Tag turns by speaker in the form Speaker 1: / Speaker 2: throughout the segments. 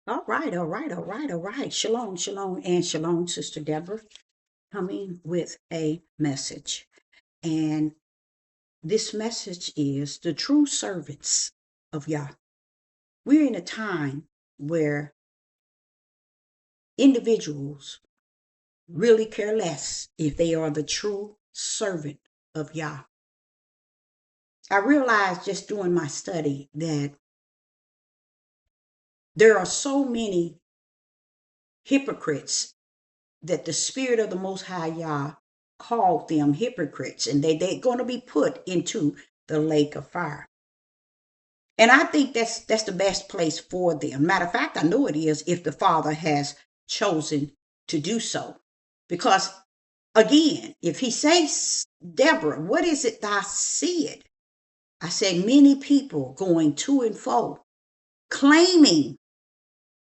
Speaker 1: All right, all right, all right, all right. Shalom, shalom, and shalom, Sister Deborah, coming with a message. And this message is the true servants of Yah. We're in a time where individuals really care less if they are the true servant of Yah. I realized just doing my study that there are so many hypocrites that the Spirit of the Most High Yah called them hypocrites, and they're going to be put into the lake of fire. And I think that's the best place for them. Matter of fact, I know it is if the Father has chosen to do so. Because again, if he says, Deborah, what is it thou seest? I said, many people going to and fro, claiming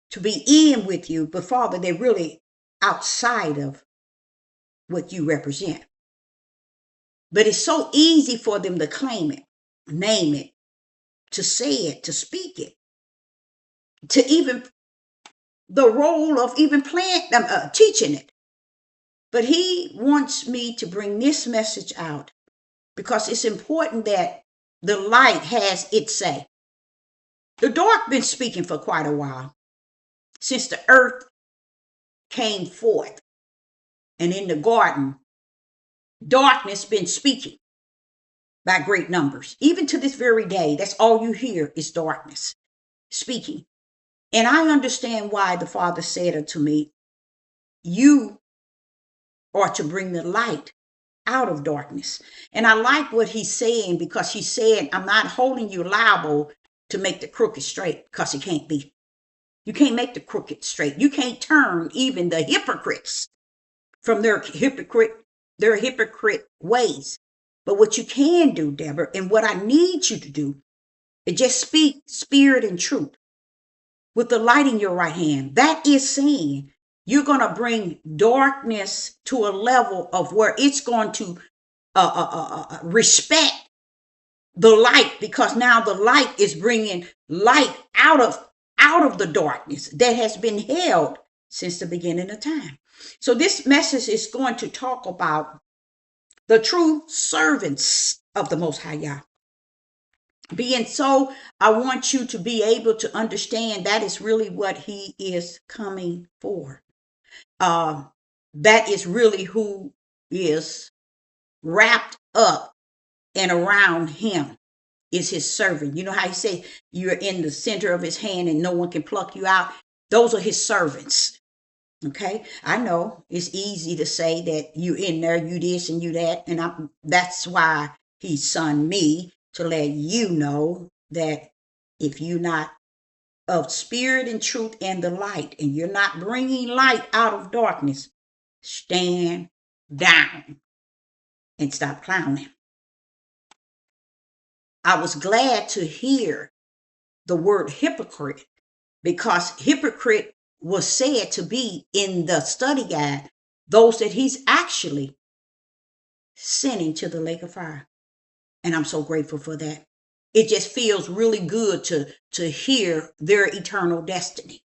Speaker 1: to be in with you, but Father, they're really outside of what you represent. But it's so easy for them to claim it, name it, to say it, to speak it, to even the role of even teaching it. But he wants me to bring this message out because it's important that the light has its say. The dark been speaking for quite a while, since the earth came forth. And in the garden, darkness been speaking by great numbers. Even to this very day, that's all you hear is darkness speaking. And I understand why the Father said unto me, you are to bring the light out of darkness. And I like what he's saying, because he's saying, I'm not holding you liable to make the crooked straight, because it can't be. You can't make the crooked straight. You can't turn even the hypocrites from their hypocrite ways. But what you can do, Deborah, and what I need you to do, is just speak spirit and truth with the light in your right hand. That is saying you're going to bring darkness to a level of where it's going to respect the light, because now the light is bringing light out of the darkness that has been held since the beginning of time. So this message is going to talk about the true servants of the Most High Yah. Being so, I want you to be able to understand that is really what he is coming for. That is really who is wrapped up and around him is his servant. You know how he say you're in the center of his hand and no one can pluck you out? Those are his servants. Okay, I know it's easy to say that you in there, you this and you that, and that's why he sent me to let you know that if you're not of spirit and truth and the light, and you're not bringing light out of darkness, stand down and stop clowning. I was glad to hear the word hypocrite, because hypocrite was said to be in the study guide those that he's actually sending to the lake of fire. And I'm so grateful for that. It just feels really good to hear their eternal destiny.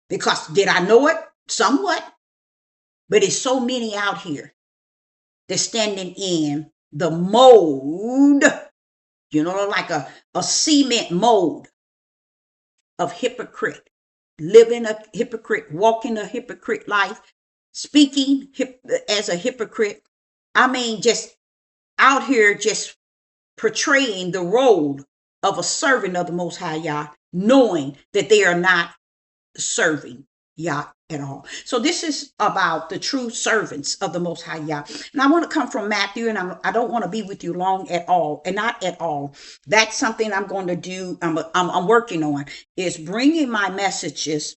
Speaker 1: Because did I know it? Somewhat. But it's so many out here that's standing in the mold, like a cement mold of hypocrite, living a hypocrite, walking a hypocrite life, speaking as a hypocrite. I mean, just out here, just portraying the role of a servant of the Most High Yah, knowing that they are not serving Yah at all. So this is about the true servants of the Most High Yah. And I want to come from Matthew, and I don't want to be with you long at all, and not at all. That's something I'm going to do. I'm working on, is bringing my messages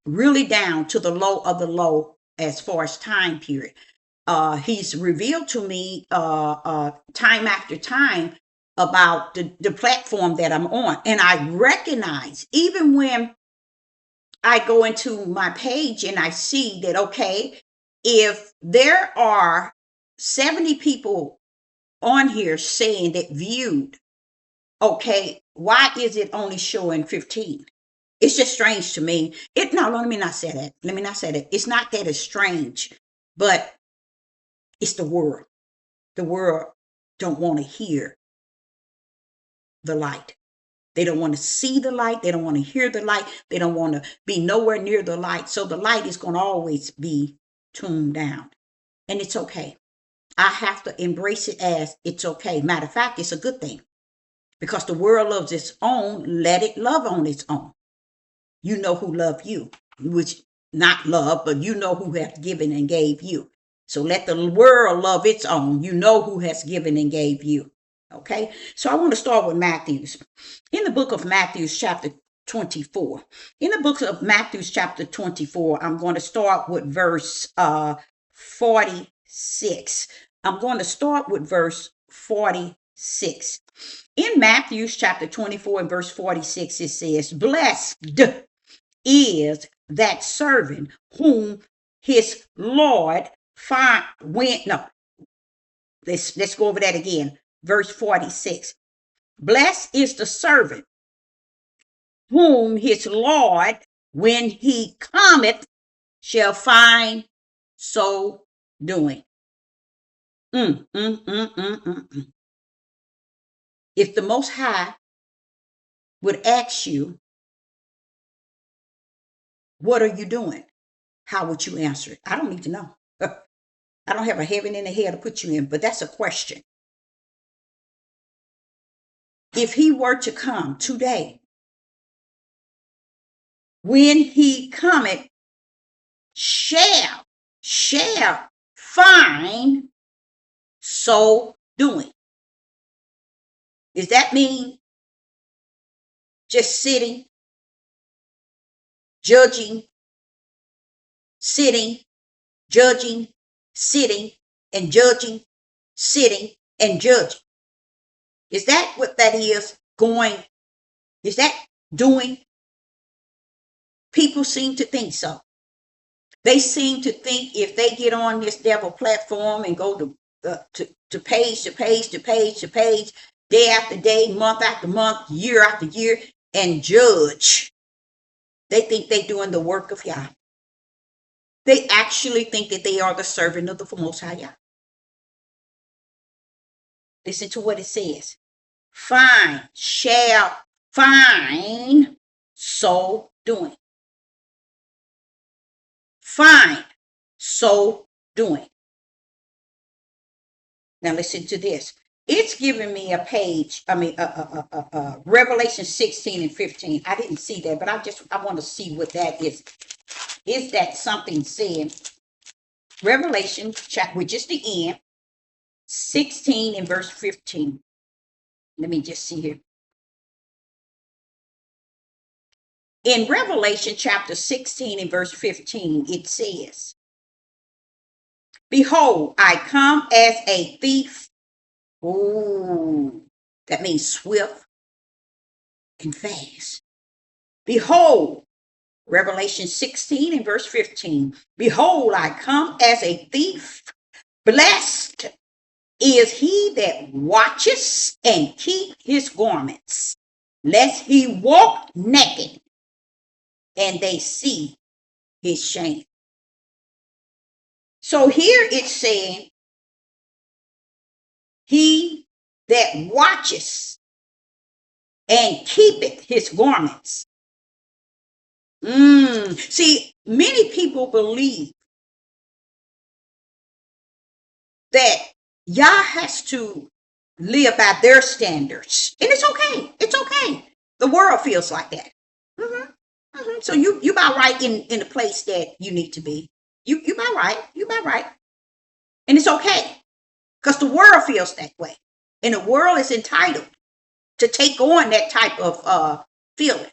Speaker 1: really down to the low of the low as far as time period. He's revealed to me time after time about the platform that I'm on. And I recognize, even when I go into my page and I see that, okay, if there are 70 people on here saying that viewed, okay, why is it only showing 15? It's just strange to me. Let me not say that. Let me not say that. It's not that it's strange, but it's the world. The world don't want to hear the light. They don't want to see the light. They don't want to hear the light. They don't want to be nowhere near the light. So the light is going to always be tuned down. And it's okay. I have to embrace it as it's okay. Matter of fact, it's a good thing. Because the world loves its own, let it love on its own. You know who loved you, which not love, but you know who has given and gave you. So let the world love its own. You know who has given and gave you. Okay, so I want to start with Matthew's. In the book of Matthew's chapter 24. In the book of Matthew's chapter 24, I'm going to start with verse 46. I'm going to start with verse 46. In Matthew's chapter 24 and verse 46, it says, "Blessed is that servant whom his Lord find when." No, let's go over that again. Verse 46. "Blessed is the servant whom his Lord, when he cometh, shall find so doing." If the Most High would ask you, what are you doing? How would you answer it? I don't need to know. I don't have a heaven and a hell to put you in, but that's a question. If he were to come today, when he cometh, shall find so doing. Does that mean just sitting, judging, sitting, judging, sitting, and judging, sitting, and judging? Is that what that is going? Is that doing? People seem to think so. They seem to think if they get on this devil platform and go to page to page to page to page, day after day, month after month, year after year, and judge, they think they're doing the work of Yah. They actually think that they are the servant of the Most High Yah. Listen to what it says. Shall find so doing. Find so doing. Now listen to this. It's giving me a page, Revelation 16 and 15. I didn't see that, but I want to see what that is. Is that something saying Revelation chapter, which is the end, 16 and verse 15. Let me just see here. In Revelation chapter 16 and verse 15, it says, "Behold, I come as a thief." Oh, that means swift and fast. Behold, Revelation 16 and verse 15. "Behold, I come as a thief. Blessed is he that watches and keep his garments, lest he walk naked and they see his shame." So here it's saying, he that watches and keepeth his garments. See, many people believe that Yah has to live by their standards. And it's okay. It's okay. The world feels like that. So you about right in the place that you need to be. You about right. You about right. And it's okay. Because the world feels that way. And the world is entitled to take on that type of feeling.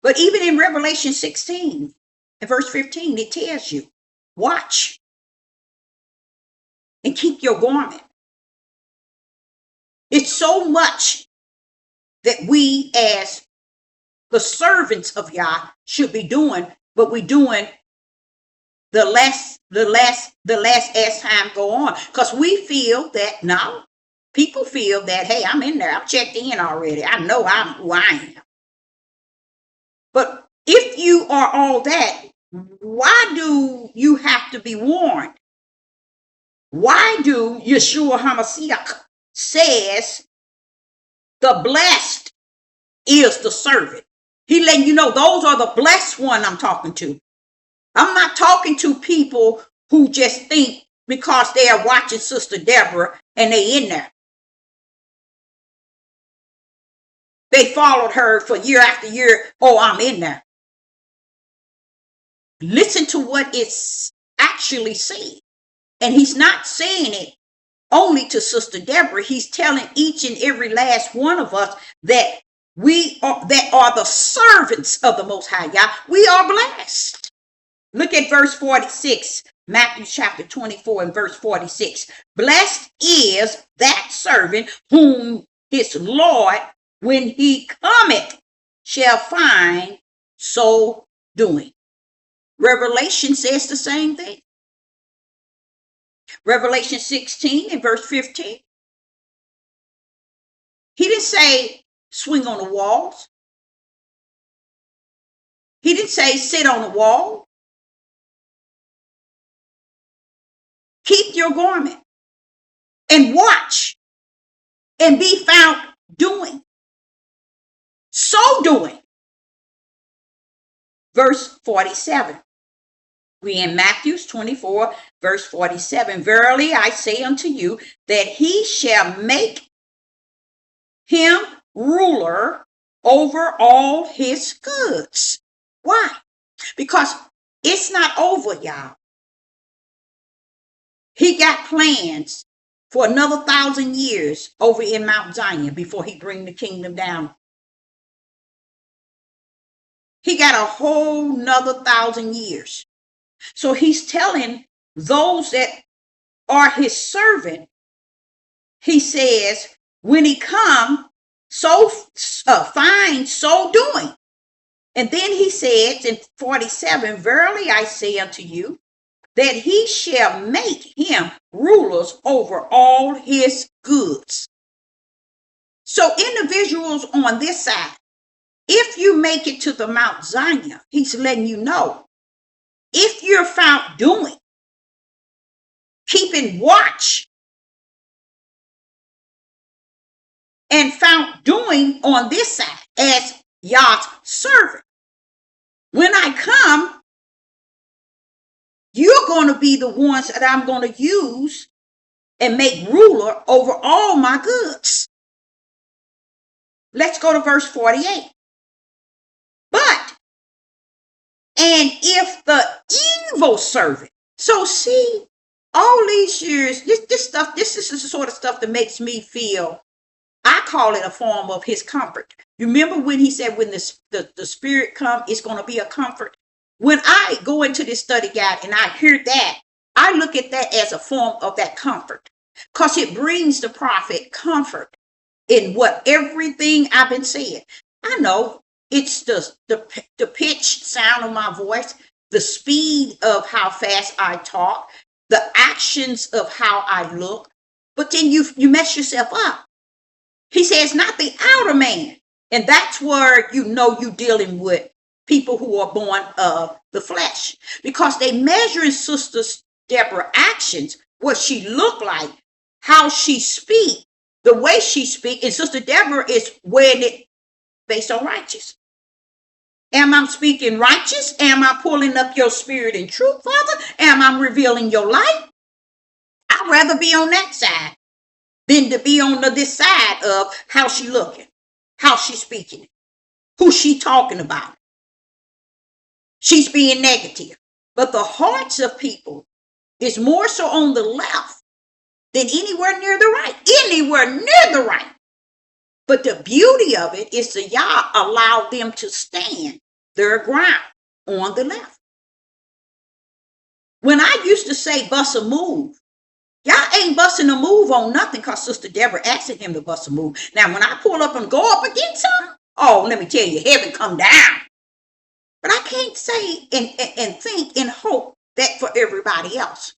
Speaker 1: But even in Revelation 16 and verse 15, it tells you, watch and keep your garment. It's so much that we as the servants of Yah should be doing, but we're doing the less as time go on. Because we feel that now, people feel that, hey, I'm in there. I'm checked in already. I know who I am. But if you are all that, why do you have to be warned? Why do Yeshua HaMashiach says the blessed is the servant? He letting you know those are the blessed one I'm talking to. I'm not talking to people who just think because they are watching Sister Deborah and they in there. They followed her for year after year. Oh, I'm in there. Listen to what it's actually said. And he's not saying it only to Sister Deborah. He's telling each and every last one of us that we are the servants of the Most High Yah. We are blessed. Look at verse 46, Matthew chapter 24 and verse 46. Blessed is that servant whom his Lord, when he cometh, shall find so doing. Revelation says the same thing. Revelation 16 and verse 15. He didn't say swing on the walls. He didn't say sit on the wall. Keep your garment and watch and be found doing. So doing. Verse 47. We in Matthew 24, verse 47. Verily I say unto you that he shall make him ruler over all his goods. Why? Because it's not over, y'all. He got plans for another 1,000 years over in Mount Zion before he bring the kingdom down. He got a whole nother 1,000 years. So he's telling those that are his servant, he says, when he come, so find so doing. And then he says in 47, verily I say unto you, that he shall make him rulers over all his goods. So individuals on this side, if you make it to the Mount Zion, he's letting you know, if you're found doing, keeping watch, and found doing on this side as Yah's servant, when I come, you're going to be the ones that I'm going to use and make ruler over all my goods. Let's go to verse 48. But, and if the evil servant, so see, all these years, this stuff, this is the sort of stuff that makes me feel, I call it a form of his comfort. You remember when he said, when the spirit come, it's going to be a comfort. When I go into this study guide and I hear that, I look at that as a form of that comfort, because it brings the prophet comfort in what everything I've been saying. I know it's the pitched sound of my voice, the speed of how fast I talk, the actions of how I look, but then you mess yourself up. He says, not the outer man. And that's where you know you're dealing with people who are born of the flesh, because they measure in Sister Deborah's actions, what she look like, how she speak, the way she speak. And Sister Deborah is weighing it based on righteous. Am I speaking righteous? Am I pulling up your spirit in truth, Father? Am I revealing your light? I'd rather be on that side than to be on this side of how she looking, how she speaking, who she talking about. She's being negative. But the hearts of people is more so on the left than anywhere near the right. Anywhere near the right. But the beauty of it is that Yah allowed them to stand their ground on the left. When I used to say bust a move, Y'all ain't busting a move on nothing because Sister Deborah asking him to bust a move. Now, when I pull up and go up against something, oh, let me tell you, heaven come down. But I can't say and think and hope that for everybody else.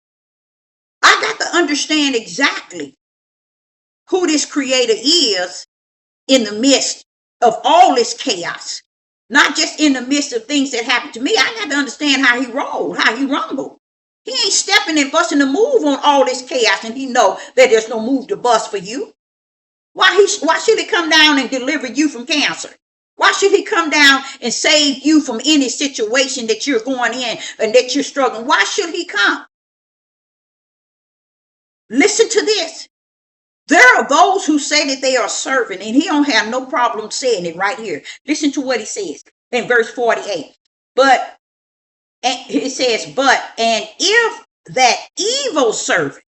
Speaker 1: I got to understand exactly who this creator is in the midst of all this chaos. Not just in the midst of things that happened to me. I got to understand how he rolled, how he rumbled. He ain't stepping and busting a move on all this chaos, and he know that there's no move to bust for you. Why should he come down and deliver you from cancer? Why should he come down and save you from any situation that you're going in and that you're struggling? Why should he come? Listen to this. There are those who say that they are serving, and he don't have no problem saying it right here. Listen to what he says in verse 48. But it says, and if that evil servant,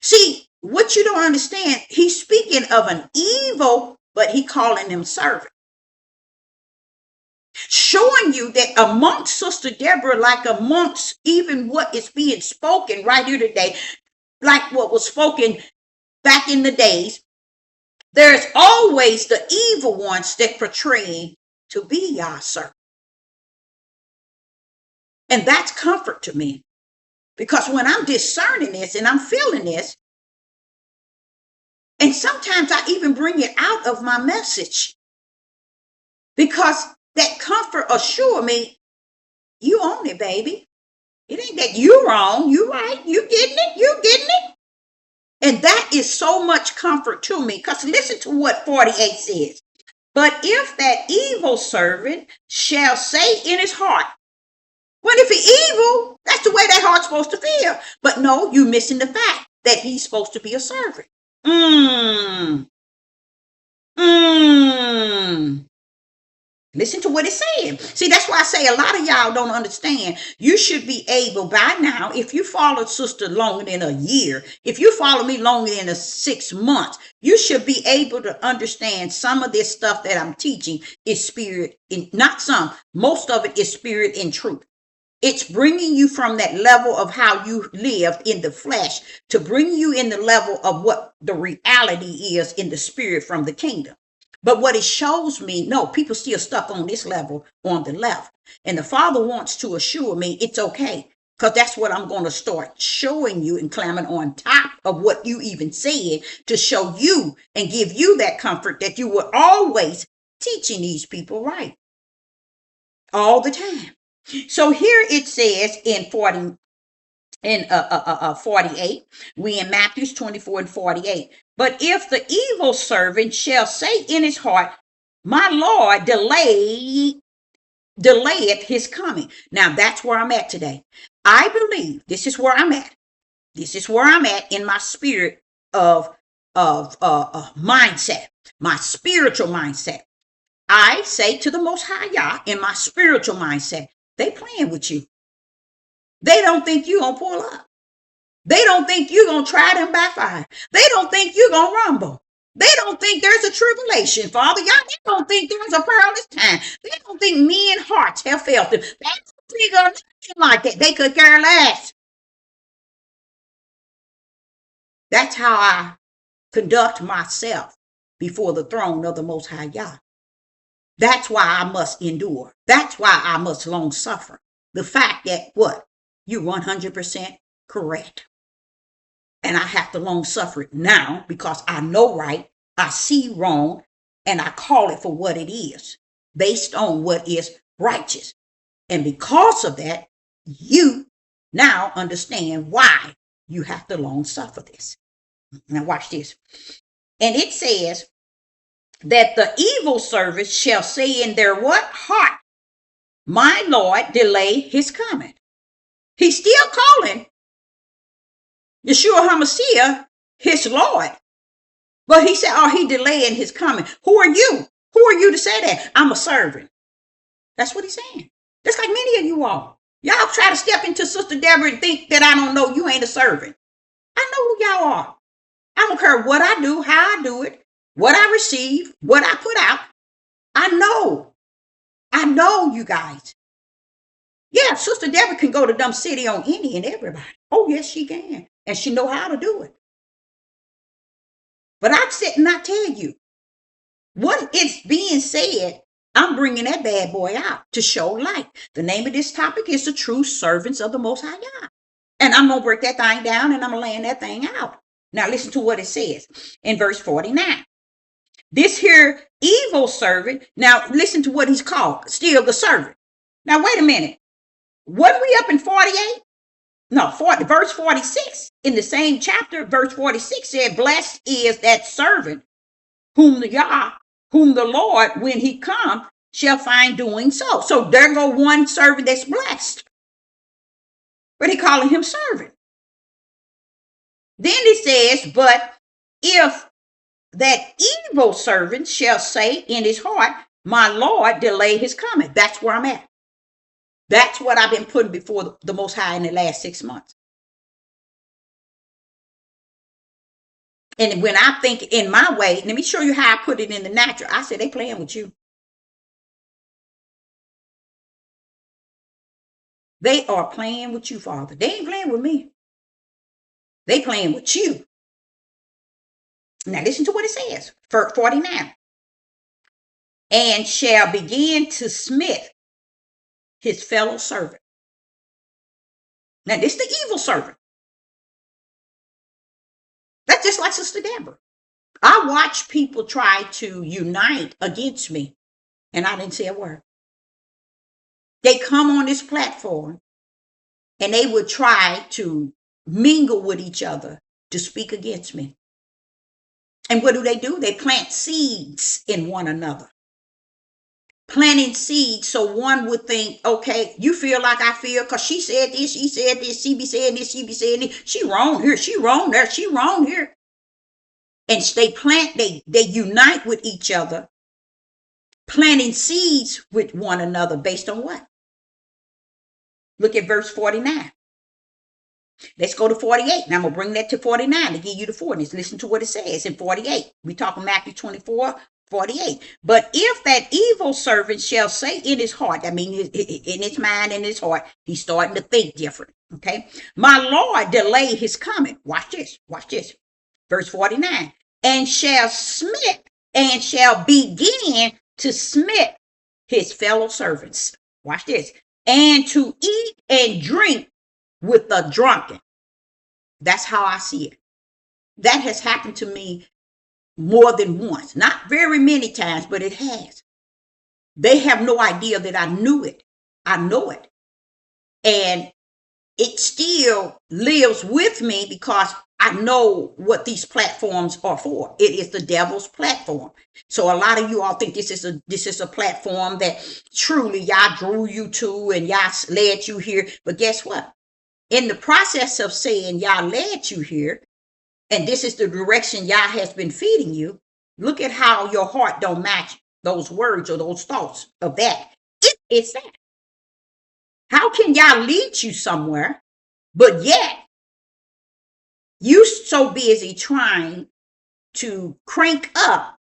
Speaker 1: see, what you don't understand, he's speaking of an evil, but he calling them servant. Showing you that amongst Sister Deborah, like amongst even what is being spoken right here today, like what was spoken back in the days, there's always the evil ones that portray to be Yah servant. And that's comfort to me. Because when I'm discerning this and I'm feeling this, and sometimes I even bring it out of my message, because that comfort assure me, you own it, baby. It ain't that you wrong, you right, you getting it. And that is so much comfort to me, because listen to what 48 says. But if that evil servant shall say in his heart, well, if he's evil, that's the way that heart's supposed to feel. But no, you're missing the fact that he's supposed to be a servant. Listen to what it's saying. See, that's why I say a lot of y'all don't understand. You should be able by now, if you followed Sister longer than a year, if you follow me longer than 6 months, you should be able to understand some of this stuff that I'm teaching is spirit, not some, most of it is spirit and truth. It's bringing you from that level of how you lived in the flesh to bring you in the level of what the reality is in the spirit from the kingdom. But what it shows me, no, people still stuck on this level on the left. And the Father wants to assure me it's okay, because that's what I'm going to start showing you and clamming on top of what you even said to show you and give you that comfort that you were always teaching these people right all the time. So here it says in 48, we in Matthew 24 and 48. But if the evil servant shall say in his heart, my Lord delayeth his coming. Now that's where I'm at today. I believe this is where I'm at. This is where I'm at in my spirit of mindset, my spiritual mindset. I say to the Most High Yah in my spiritual mindset, they playing with you. They don't think you're going to pull up. They don't think you're going to try them backfire. They don't think you're going to rumble. They don't think there's a tribulation, Father. Y'all, they don't think there's a perilous time. They don't think men hearts have failed them. They don't think of nothing like that. They could care less. That's how I conduct myself before the throne of the Most High Yah. That's why I must endure. That's why I must long suffer. The fact that what? You're 100% correct. And I have to long suffer it now because I know right, I see wrong, and I call it for what it is, based on what is righteous. And because of that, you now understand why you have to long suffer this. Now watch this. And it says that the evil servant shall say in their what? Heart, my Lord delay his coming. He's still calling Yeshua HaMashiach his Lord. But he said, he delaying his coming. Who are you? Who are you to say that? I'm a servant. That's what he's saying. Just like many of you all. Y'all try to step into Sister Deborah and think that I don't know you ain't a servant. I know who y'all are. I don't care what I do, how I do it, what I receive, what I put out. I know you guys. Yeah, Sister Deborah can go to Dumb City on any and everybody. Oh, yes, she can. And she know how to do it. But I'm sitting, I tell you, what is being said, I'm bringing that bad boy out to show light. The name of this topic is the true servants of the Most High God. And I'm going to break that thing down and I'm going to lay that thing out. Now listen to what it says in verse 49. This here evil servant, now listen to what he's called, still the servant. Now, wait a minute. Wasn't we up in 48? No, verse 46 in the same chapter, verse 46 said, blessed is that servant whom the Lord, when he come, shall find doing so. So there go one servant that's blessed. But he calling him servant. Then it says, but if that evil servant shall say in his heart, my Lord delay his coming. That's where I'm at. That's what I've been putting before the Most High in the last 6 months. And when I think in my way, let me show you how I put it in the natural. I said, they playing with you. They are playing with you, Father. They ain't playing with me. They playing with you. Now listen to what it says. 49. And shall begin to smite his fellow servant. Now this is the evil servant. That's just like Sister Deborah. I watch people try to unite against me, and I didn't say a word. They come on this platform, and they would try to mingle with each other to speak against me. And what do? They plant seeds in one another. Planting seeds so one would think, okay, you feel like I feel because she said this, she be saying this, she be saying this. She wrong here, she wrong there, she wrong here. And they unite with each other, planting seeds with one another based on what? Look at verse 49. Let's go to 48. Now I'm going to bring that to 49 to give you the fullness. Listen to what it says in 48. We talking Matthew 24, 48. But if that evil servant shall say in his heart, I mean, in his mind and his heart, he's starting to think different. Okay. My Lord delay his coming. Watch this. Watch this. Verse 49. And shall begin to smite his fellow servants. Watch this. And to eat and drink with the drunken. That's how I see it. That has happened to me more than once. Not very many times, but it has. They have no idea that I knew it. I know it. And it still lives with me because I know what these platforms are for. It is the devil's platform. So a lot of you all think this is a platform that truly y'all drew you to and y'all led you here. But guess what? In the process of saying y'all led you here, and this is the direction y'all has been feeding you, look at how your heart don't match those words or those thoughts of that. It's that. How can y'all lead you somewhere, but yet you so busy trying to crank up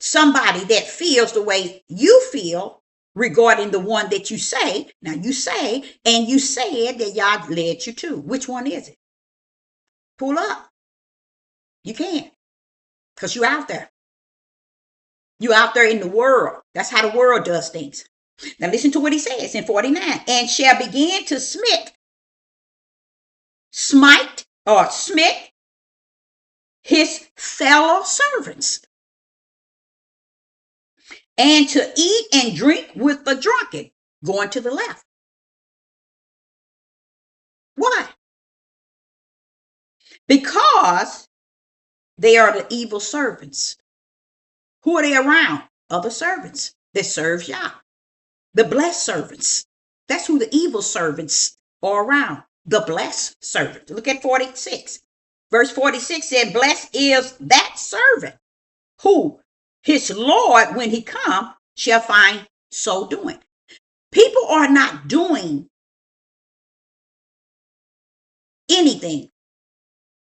Speaker 1: somebody that feels the way you feel regarding the one that you say. Now you say, and you said that y'all led you to. Which one is it? Pull up. You can't. Because you're out there. You're out there in the world. That's how the world does things. Now listen to what he says in 49. And shall begin to smite his fellow servants, and to eat and drink with the drunken. Going to the left. Why? Because they are the evil servants. Who are they around? Other servants that serve Yah. The blessed servants. That's who the evil servants are around. The blessed servant. Look at 46. Verse 46 said, blessed is that servant who his Lord, when he come, shall find so doing. People are not doing anything.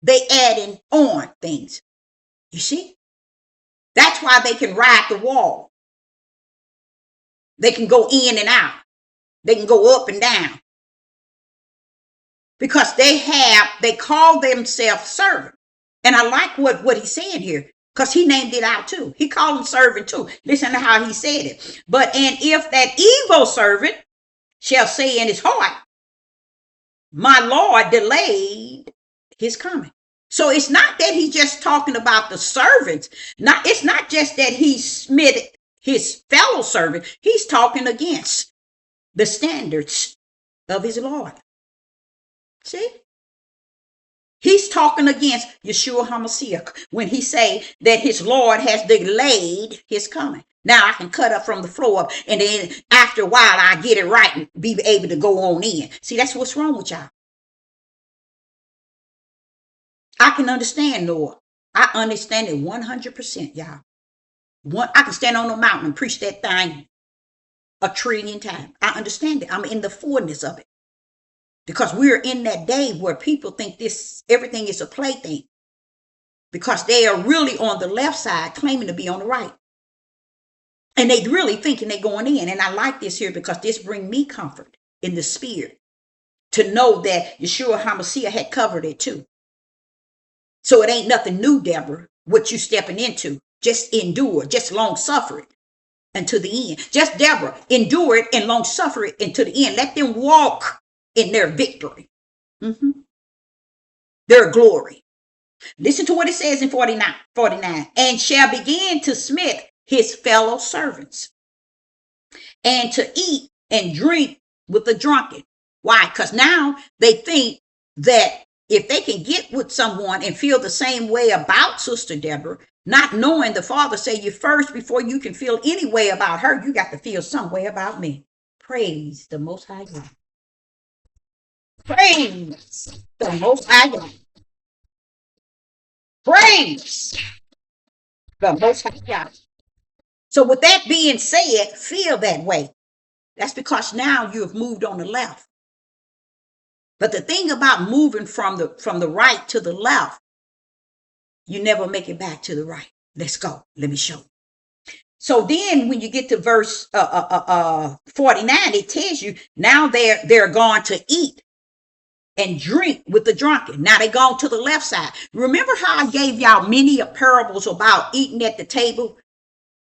Speaker 1: They adding on things. You see? That's why they can ride the wall. They can go in and out. They can go up and down. Because they call themselves servant. And I like what he's saying here, because he named it out too. He called him servant too. Listen to how he said it. But and if that evil servant shall say in his heart, my Lord delayed his coming. So it's not that he's just talking about the servants. It's not just that he smited his fellow servant. He's talking against the standards of his Lord. See? He's talking against Yeshua HaMashiach when he say that his Lord has delayed his coming. Now I can cut up from the floor up, and then after a while I get it right and be able to go on in. See, that's what's wrong with y'all. I can understand, Lord. I understand it 100%, y'all. I can stand on a mountain and preach that thing a trillion times. I understand it. I'm in the fullness of it. Because we're in that day where people think everything is a plaything. Because they are really on the left side claiming to be on the right. And they really thinking they're going in. And I like this here because this brings me comfort in the spirit to know that Yeshua HaMashiach had covered it too. So it ain't nothing new, Deborah, what you stepping into. Just endure, just long suffer it until the end. Just, Deborah, endure it and long suffer it until the end. Let them walk in their victory, their glory. Listen to what it says in 49, and shall begin to smite his fellow servants and to eat and drink with the drunken. Why? Because now they think that if they can get with someone and feel the same way about Sister Deborah, not knowing the Father say you first, before you can feel any way about her, you got to feel some way about me. Praise the Most High God. Praise the Most High God. Praise the Most High God. So with that being said, feel that way. That's because now you have moved on the left. But the thing about moving from the right to the left, you never make it back to the right. Let's go. Let me show. So then when you get to verse 49, it tells you now they're going to eat and drink with the drunken. Now they gone to the left side. Remember how I gave y'all many parables about eating at the table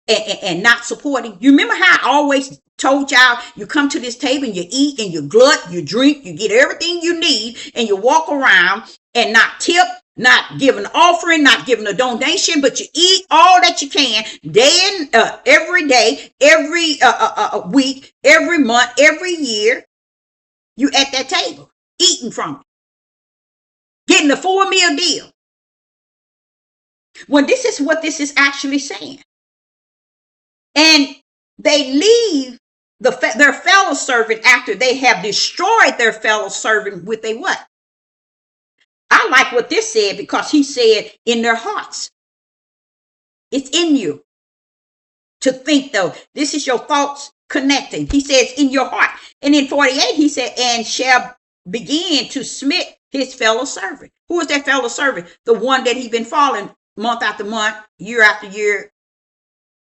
Speaker 1: and not supporting? You remember how I always told y'all, you come to this table and you eat and you glut, you drink, you get everything you need, and you walk around and not tip, not give an offering, not giving a donation, but you eat all that you can every day, every week, every month, every year. You at that table eating from it, getting a 4-meal deal. Well, this is what this is actually saying. And they leave their fellow servant after they have destroyed their fellow servant with a what? I like what this said because he said in their hearts. It's in you to think, though. This is your thoughts connecting. He says in your heart. And in 48, he said, and shall begin to smite his fellow servant. Who is that fellow servant? The one that he's been following month after month, year after year.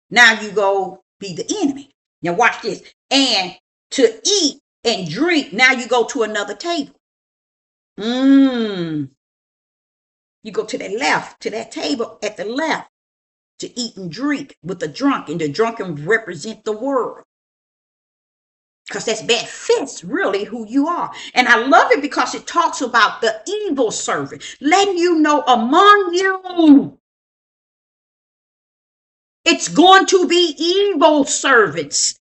Speaker 1: Now you go be the enemy. Now watch this. And to eat and drink, now you go to another table. You go to the left, to that table at the left, to eat and drink with the drunken. The drunken represent the world. Because that's bad fits really who you are. And I love it because it talks about the evil servant, letting you know among you, it's going to be evil servants.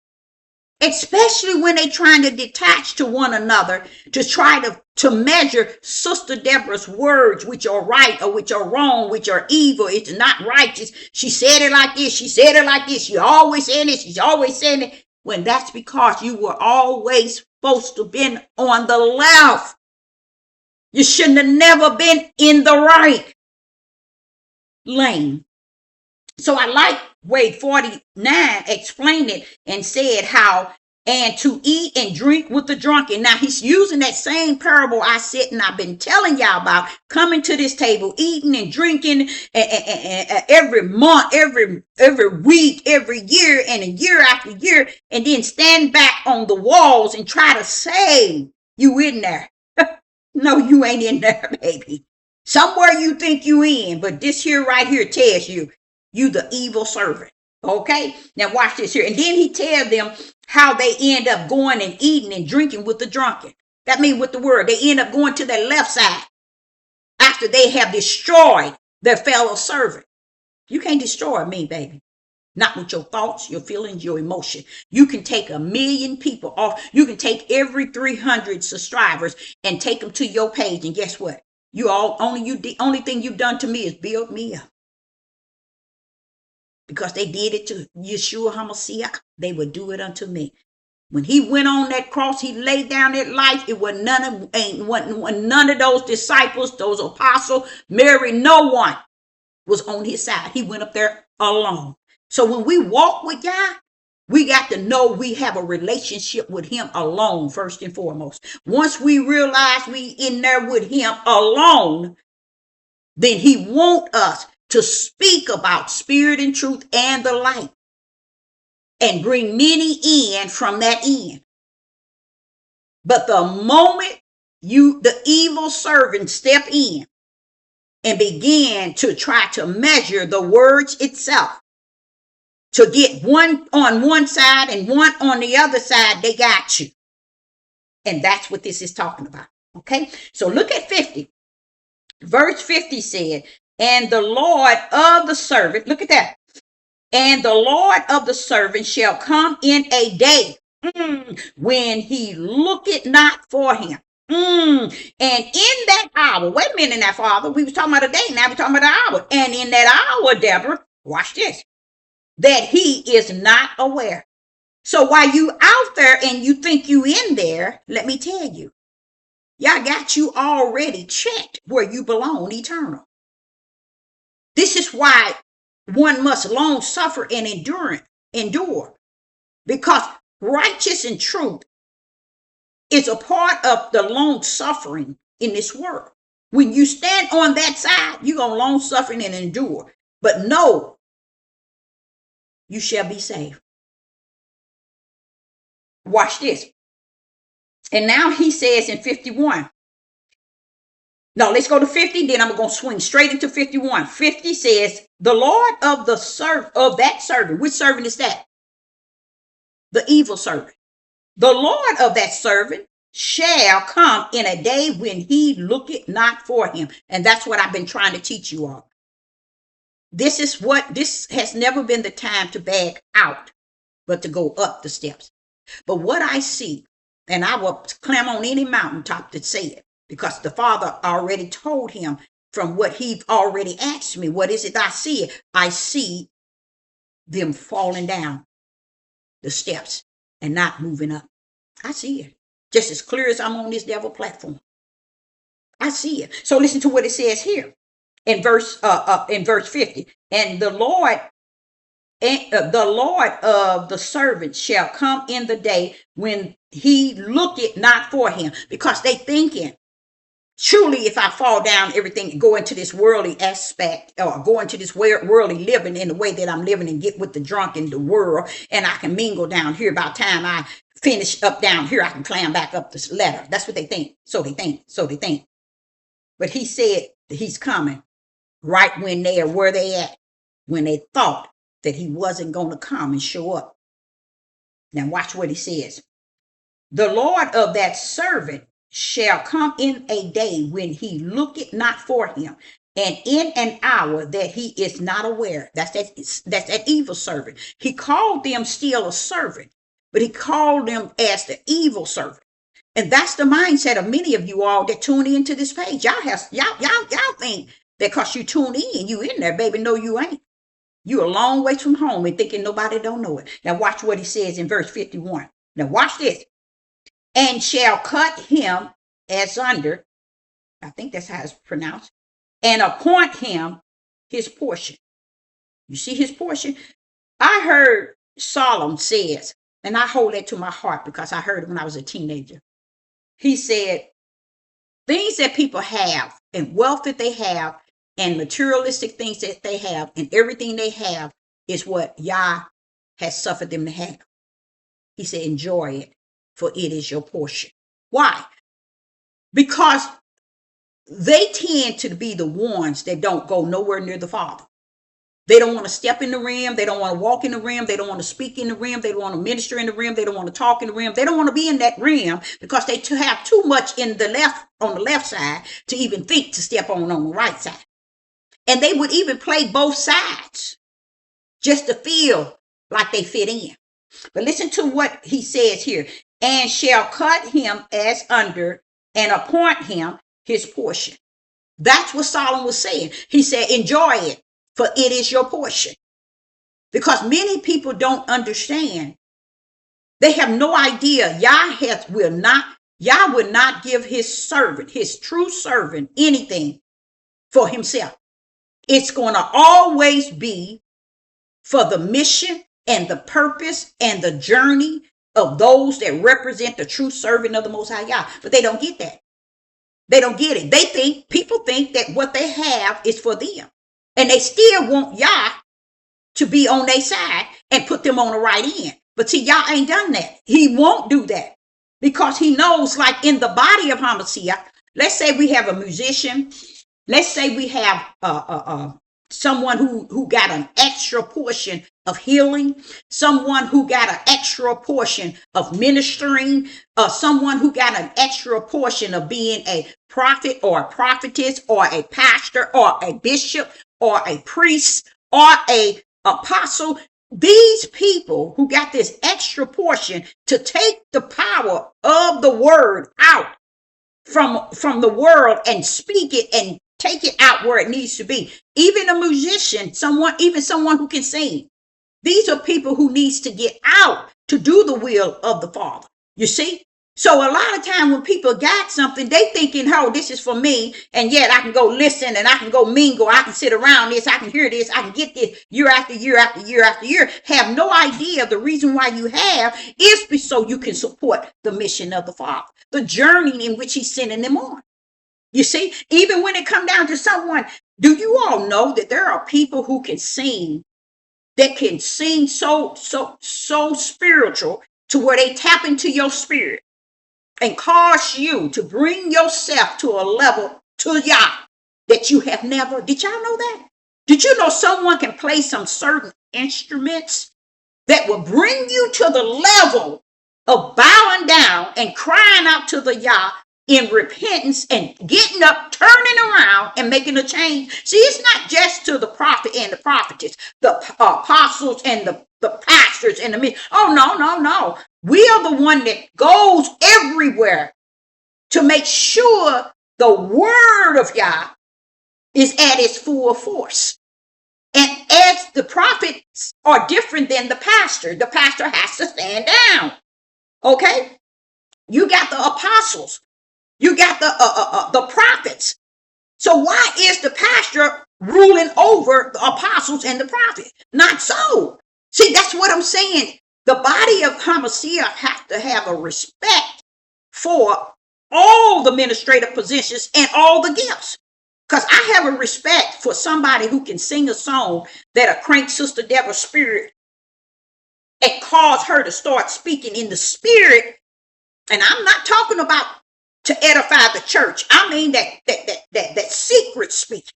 Speaker 1: Especially when they're trying to detach to one another to try to measure Sister Deborah's words, which are right or which are wrong, which are evil. It's not righteous. She said it like this. She said it like this. She always saying it. She's always saying it. When that's because you were always supposed to have been on the left. You shouldn't have never been in the right lane. So I like Wade 49 explained it and said how, and to eat and drink with the drunken. Now he's using that same parable I said and I've been telling y'all about, coming to this table, eating and drinking every month, every week, every year, and a year after year, and then stand back on the walls and try to say you in there. No, you ain't in there, baby. Somewhere you think you in, but this here right here tells you the evil servant. Okay, now watch this here. And then he tells them how they end up going and eating and drinking with the drunken. That means with the word, they end up going to their left side after they have destroyed their fellow servant. You can't destroy me, baby. Not with your thoughts, your feelings, your emotion. You can take 1 million people off. You can take every 300 subscribers and take them to your page. And guess what? The only thing you've done to me is build me up. Because they did it to Yeshua HaMashiach, they would do it unto me. When he went on that cross, he laid down that life. It was none of those disciples, those apostles, Mary, no one was on his side. He went up there alone. So when we walk with God, we got to know we have a relationship with him alone, first and foremost. Once we realize we in there with him alone, then he wants us to speak about spirit and truth and the light and bring many in from that end. But the moment the evil servant step in and begin to try to measure the words itself, to get one on one side and one on the other side, they got you. And that's what this is talking about. Okay, so look at 50. Verse 50 said, and the Lord of the servant, look at that. And the Lord of the servant shall come in a day when he looketh not for him. And in that hour, wait a minute now, Father, we was talking about a day, now we're talking about an hour. And in that hour, Deborah, watch this, that he is not aware. So while you out there and you think you in there, let me tell you, y'all got you already checked where you belong, eternal. This is why one must long suffer and endure, because righteous and truth is a part of the long suffering in this world. When you stand on that side, you're going to long suffering and endure. But no, you shall be saved. Watch this. And now he says in 51. No, let's go to 50. Then I'm going to swing straight into 51. 50 says, the Lord of that servant. Which servant is that? The evil servant. The Lord of that servant shall come in a day when he looketh not for him. And that's what I've been trying to teach you all. This has never been the time to back out, but to go up the steps. But what I see, and I will climb on any mountaintop to say it, because the Father already told him from what he already asked me, what is it I see? I see them falling down the steps and not moving up. I see it just as clear as I'm on this devil platform. I see it. So listen to what it says here in verse 50. And the Lord of the servant shall come in the day when he looketh not for him, because they thinking, truly, if I fall down, everything, go into this worldly aspect, or go into this worldly living in the way that I'm living and get with the drunk in the world, and I can mingle down here. By the time I finish up down here, I can climb back up this ladder. That's what they think. So they think. But he said he's coming right when they are where they at, when they thought that he wasn't going to come and show up. Now watch what he says. The Lord of that servant shall come in a day when he looketh not for him, and in an hour that he is not aware. That's that evil servant. He called them still a servant, but he called them as the evil servant. And that's the mindset of many of you all that tune into this page. Y'all think that because you tune in, you in there, baby. No, you ain't. You a long way from home and thinking nobody don't know it. Now watch what he says in verse 51. Now watch this. And shall cut him asunder, I think that's how it's pronounced, and appoint him his portion. You see his portion? I heard Solomon says, and I hold that to my heart because I heard it when I was a teenager. He said, things that people have and wealth that they have and materialistic things that they have and everything they have is what Yah has suffered them to have. He said, enjoy it, for it is your portion. Why? Because they tend to be the ones that don't go nowhere near the Father. They don't want to step in the rim. They don't want to walk in the rim. They don't want to speak in the rim. They don't want to minister in the rim. They don't want to talk in the rim. They don't want to be in that rim because they have too much on the left side to even think to step on the right side. And they would even play both sides just to feel like they fit in. But listen to what he says here. And shall cut him as under and appoint him his portion. That's what Solomon was saying. He said, enjoy it, for it is your portion. Because many people don't understand. They have no idea. Yah will not give his servant, his true servant, anything for himself. It's going to always be for the mission and the purpose and the journey of those that represent the true servant of the Most High Yah. But they don't get that. They don't get it. People think that what they have is for them. And they still want Yah to be on their side and put them on the right end. But see, Yah ain't done that. He won't do that because he knows, like in the body of Hamashiach, let's say we have a musician. Let's say we have someone who got an extra portion of healing, someone who got an extra portion of ministering, someone who got an extra portion of being a prophet or a prophetess or a pastor or a bishop or a priest or a apostle. These people who got this extra portion to take the power of the word out from the world and speak it and take it out where it needs to be. Even a musician, someone who can sing. These are people who needs to get out to do the will of the Father. You see? So a lot of time when people got something, they thinking, oh, this is for me. And yet I can go listen and I can go mingle. I can sit around this. I can hear this. I can get this year after year after year after year. Have no idea the reason why you have is so you can support the mission of the Father, the journey in which he's sending them on. You see, even when it come down to someone, do you all know that there are people who can sing, that can sing so spiritual to where they tap into your spirit and cause you to bring yourself to a level to Yah that you have never. Did y'all know that? Did you know someone can play some certain instruments that will bring you to the level of bowing down and crying out to the Yah in repentance and getting up, turning around and making a change? See, it's not just to the prophet and the prophetess, the apostles and the pastors and the men. Oh, no. We are the one that goes everywhere to make sure the word of Yah is at its full force. And as the prophets are different than the pastor has to stand down. Okay? You got the apostles. You got the prophets. So why is the pastor ruling over the apostles and the prophets? Not so. See, that's what I'm saying. The body of Hamashiach has to have a respect for all the administrative positions and all the gifts. Because I have a respect for somebody who can sing a song that'll crank Sister Deborah's spirit and cause her to start speaking in the spirit. And I'm not talking about to edify the church. I mean that secret speaking.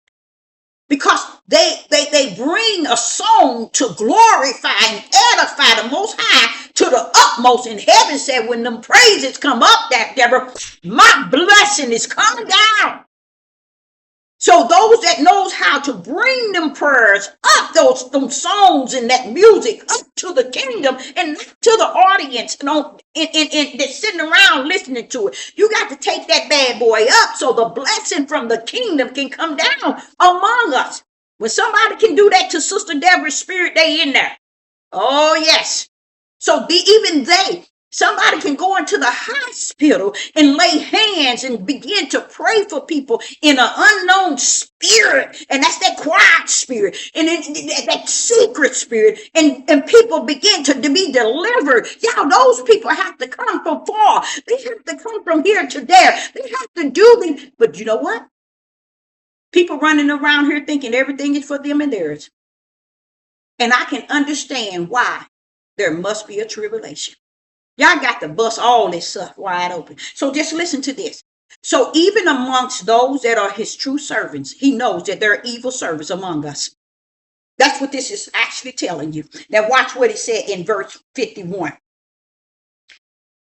Speaker 1: Because they bring a song to glorify and edify the Most High to the utmost. And heaven said, when them praises come up, that Deborah, my blessing is coming down. So those that knows how to bring them prayers up, those songs and that music up to the kingdom and not to the audience, that's sitting around listening to it. You got to take that bad boy up so the blessing from the kingdom can come down among us. When somebody can do that to Sister Deborah's spirit, they in there. Oh, yes. So somebody can go into the hospital and lay hands and begin to pray for people in an unknown spirit. And that's that quiet spirit and that secret spirit. And people begin to be delivered. Y'all, those people have to come from far. They have to come from here to there. They have to do things. But you know what? People running around here thinking everything is for them and theirs. And I can understand why there must be a tribulation. Y'all got to bust all this stuff wide open. So just listen to this. So even amongst those that are his true servants, he knows that there are evil servants among us. That's what this is actually telling you. Now watch what it said in verse 51.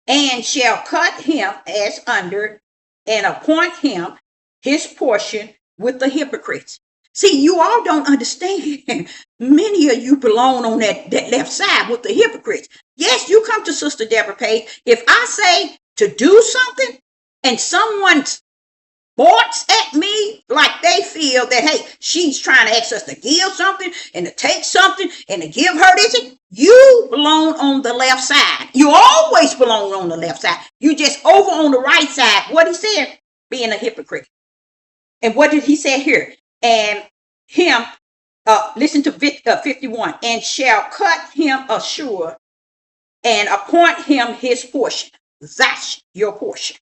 Speaker 1: And shall cut him as under and appoint him his portion with the hypocrites. See, you all don't understand. Many of you belong on that left side with the hypocrites. Yes, you come to Sister Deborah Page. If I say to do something and someone barks at me like they feel that, hey, she's trying to ask us to give something and to take something and to give her this, you belong on the left side. You always belong on the left side. You just over on the right side. What he said, being a hypocrite. And what did he say here? And him, listen to 51, and shall cut him ashore and appoint him his portion. That's your portion.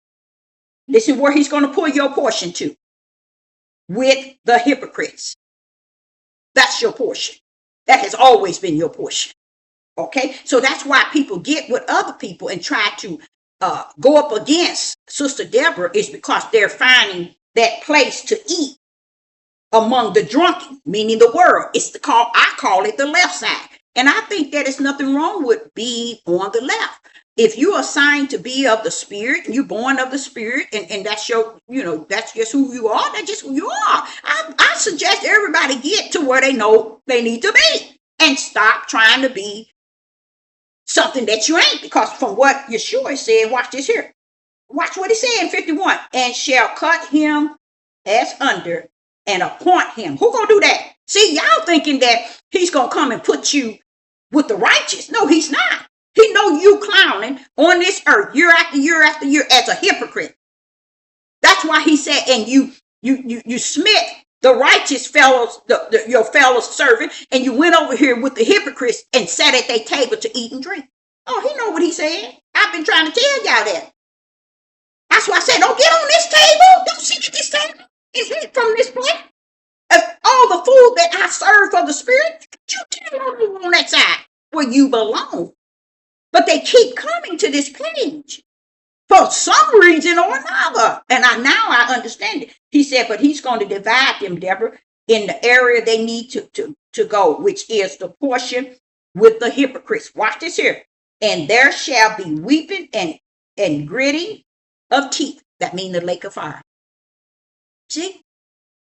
Speaker 1: Listen where he's going to put your portion to. With the hypocrites. That's your portion. That has always been your portion. Okay? So that's why people get with other people and try to go up against Sister Deborah, is because they're finding that place to eat among the drunken, meaning the world. I call it the left side. And I think that is nothing wrong with being on the left. If you're assigned to be of the Spirit, and you're born of the Spirit, and that's your, that's just who you are, that's just who you are. I suggest everybody get to where they know they need to be and stop trying to be something that you ain't. Because from what Yeshua said, watch this here. Watch what he said in 51. And shall cut him as under and appoint him. Who gonna do that? See, y'all thinking that he's gonna come and put you with the righteous. No, he's not. He know you clowning on this earth year after year after year as a hypocrite. That's why he said, and you smit the righteous fellows, your fellow servant, and you went over here with the hypocrites and sat at their table to eat and drink. Oh, he know what he said. I've been trying to tell y'all that. That's why I said, don't get on this table. Don't sit at this table and eat from this plate. All the food that I serve for the Spirit, you tell on that side where you belong. But they keep coming to this page for some reason or another. And now I understand it. He said, but he's going to divide them, Deborah, in the area they need to go, which is the portion with the hypocrites. Watch this here. And there shall be weeping and gritting of teeth. That means the lake of fire. See?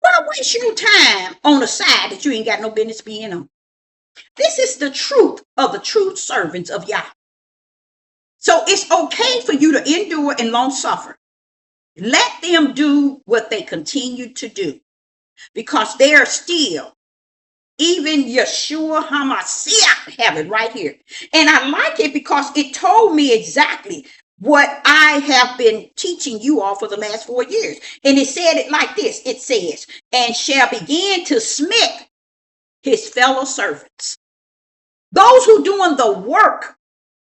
Speaker 1: Why waste your time on a side that you ain't got no business being on? This is the truth of the true servants of Yah. So it's okay for you to endure and long suffer. Let them do what they continue to do, because they are still, even Yeshua HaMashiach have it right here. And I like it because it told me exactly what I have been teaching you all for the last 4 years. And it said it like this. It says, and shall begin to smite his fellow servants. Those who doing the work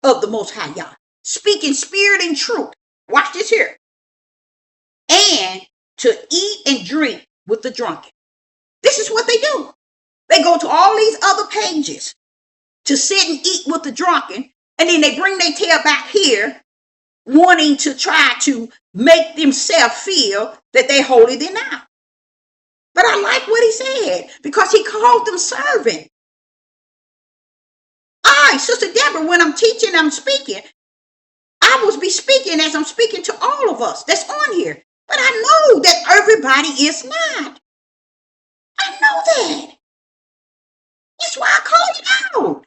Speaker 1: of the Most High Yah, speaking spirit and truth. Watch this here. And to eat and drink with the drunken. This is what they do. They go to all these other pages to sit and eat with the drunken, and then they bring their tail back here, wanting to try to make themselves feel that they're holier than thou. But I like what he said, because he called them servant. Sister Deborah, when I'm teaching, I'm speaking, I will be speaking as I'm speaking to all of us that's on here. But I know that everybody is not. I know that. That's why I call it out.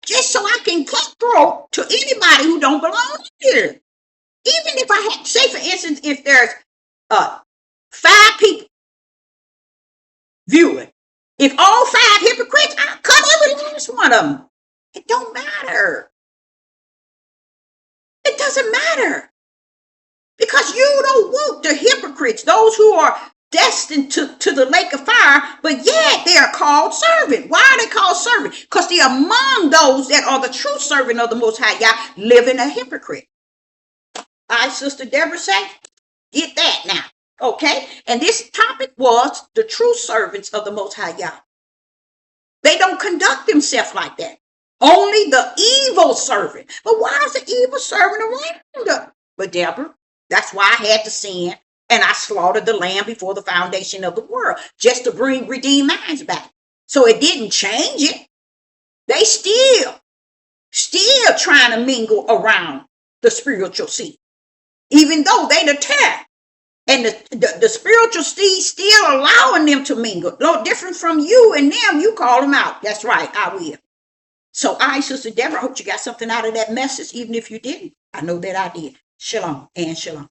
Speaker 1: Just so I can cut throat to anybody who don't belong here. Even if I have, say for instance, if there's 5 people viewing, if all 5 hypocrites, I cut every last one of them. It don't matter. It doesn't matter. Because you don't want the hypocrites, those who are destined to the lake of fire, but yet they are called servant. Why are they called servant? Because they are among those that are the true servant of the Most High Yah, living a hypocrite. Sister Deborah say, get that now. Okay? And this topic was the true servants of the Most High Yah. They don't conduct themselves like that. Only the evil servant. But why is the evil servant around them? But Deborah, that's why I had to sin, and I slaughtered the lamb before the foundation of the world, just to redeem minds back. So it didn't change it. They still trying to mingle around the spiritual seed, even though they the tare. And the spiritual seed still allowing them to mingle. No different from you and them. You call them out. That's right, I will. So Sister Deborah, I hope you got something out of that message, even if you didn't. I know that I did. Shalom and shalom.